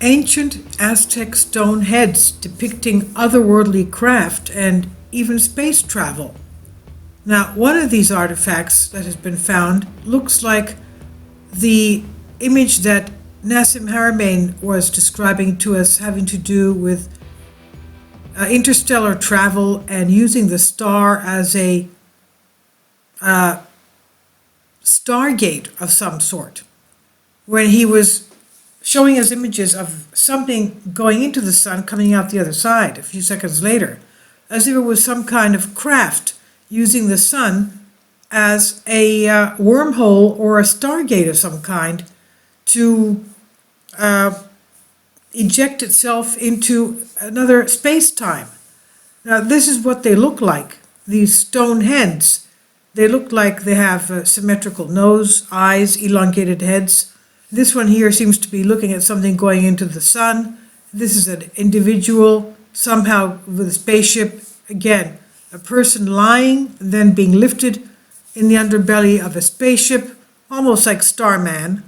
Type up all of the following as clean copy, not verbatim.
ancient Aztec stone heads depicting otherworldly craft and even space travel. Now, one of these artifacts that has been found looks like the image that Nassim Haramein was describing to us, having to do with interstellar travel and using the star as a stargate of some sort. When he was showing us images of something going into the sun, coming out the other side a few seconds later, as if it was some kind of craft using the sun as a wormhole or a stargate of some kind to eject itself into another space-time. Now, this is what they look like, these stone heads. They look like they have a symmetrical nose, eyes, elongated heads. This one here seems to be looking at something going into the sun. This is an individual, somehow with a spaceship. Again, a person lying, then being lifted in the underbelly of a spaceship, almost like Starman.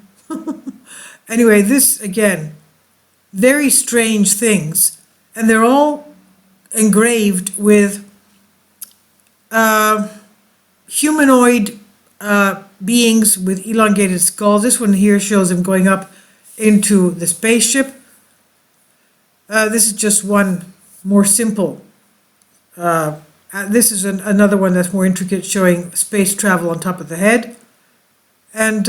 Anyway, this, again, very strange things. And they're all engraved with humanoid beings with elongated skulls. This one here shows them going up into the spaceship. This is just one more simple. This is another one that's more intricate, showing space travel on top of the head. And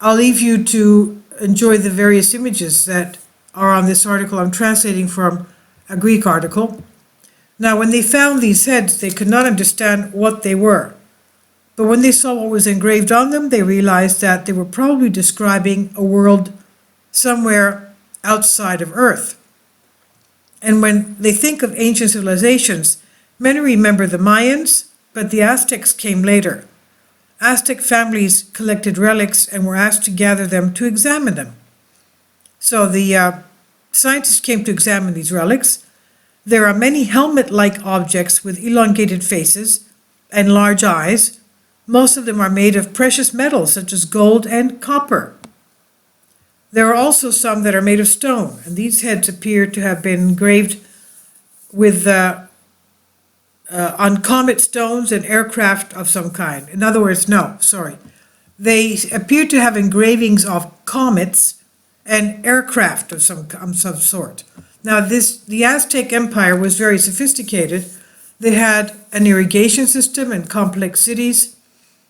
I'll leave you to enjoy the various images that are on this article. I'm translating from a Greek article. Now, when they found these heads, they could not understand what they were. But when they saw what was engraved on them, they realized that they were probably describing a world somewhere outside of Earth. And when they think of ancient civilizations, many remember the Mayans, but the Aztecs came later. Aztec families collected relics and were asked to gather them to examine them. So the scientists came to examine these relics. There are many helmet-like objects with elongated faces and large eyes. Most of them are made of precious metals such as gold and copper. There are also some that are made of stone, and these heads appear to have been engraved with on comet stones and aircraft of some kind. In other words, they appear to have engravings of comets and aircraft of some sort. Now, the Aztec Empire was very sophisticated. They had an irrigation system and complex cities.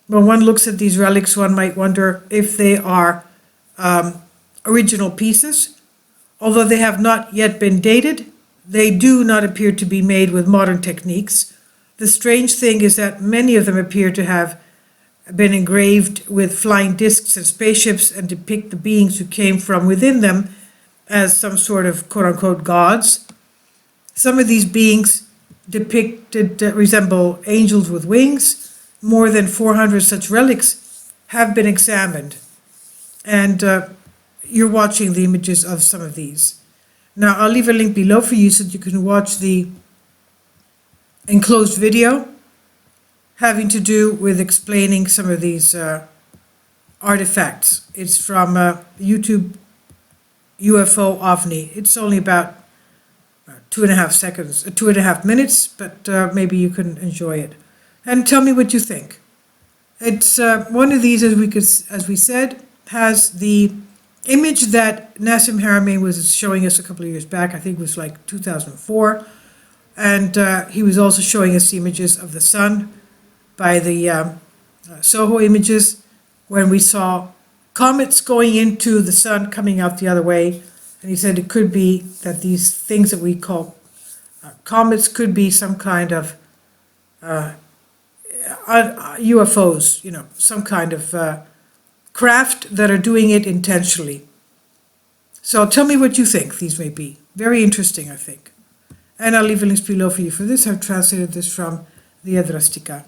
When one looks at these relics, one might wonder if they are original pieces. Although they have not yet been dated, they do not appear to be made with modern techniques. The strange thing is that many of them appear to have been engraved with flying discs and spaceships and depict the beings who came from within them as some sort of quote-unquote gods. Some of these beings resemble angels with wings. More than 400 such relics have been examined. And you're watching the images of some of these. Now, I'll leave a link below for you so that you can watch the enclosed video having to do with explaining some of these artifacts. It's from YouTube UFO OVNI. It's only about 2.5 minutes, but maybe you can enjoy it. And tell me what you think. It's one of these, as we said, has the image that Nassim Haramein was showing us a couple of years back. I think it was like 2004. And he was also showing us the images of the sun by the Soho images when we saw comets going into the sun, coming out the other way. And he said it could be that these things that we call comets could be some kind of UFOs, some kind of craft that are doing it intentionally. So tell me what you think these may be. Very interesting, I think. And I'll leave links below for you for this. I've translated this from Diadrastika.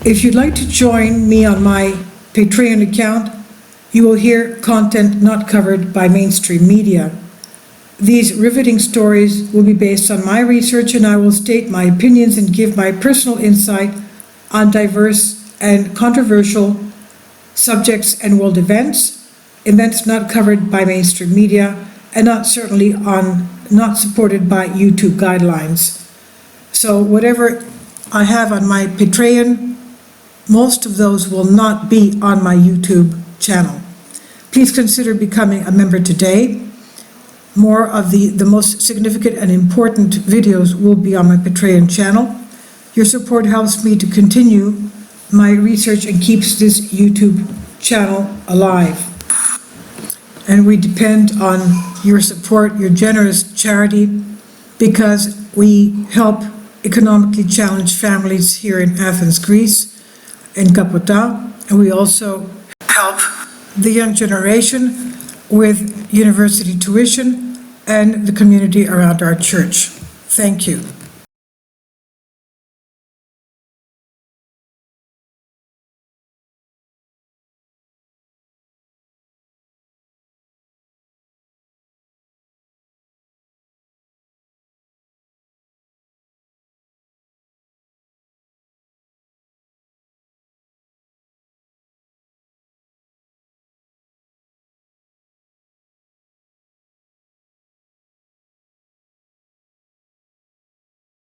If you'd like to join me on my Patreon account, you will hear content not covered by mainstream media. These riveting stories will be based on my research, and I will state my opinions and give my personal insight on diverse and controversial subjects and world events not covered by mainstream media, and not supported by YouTube guidelines. So whatever I have on my Patreon, most of those will not be on my YouTube channel. Please consider becoming a member today. More of the most significant and important videos will be on my Patreon channel. Your support helps me to continue my research and keeps this YouTube channel alive. And we depend on your support, your generous charity, because we help economically challenged families here in Athens, Greece, in Kapota, and we also help the young generation with university tuition and the community around our church. Thank you.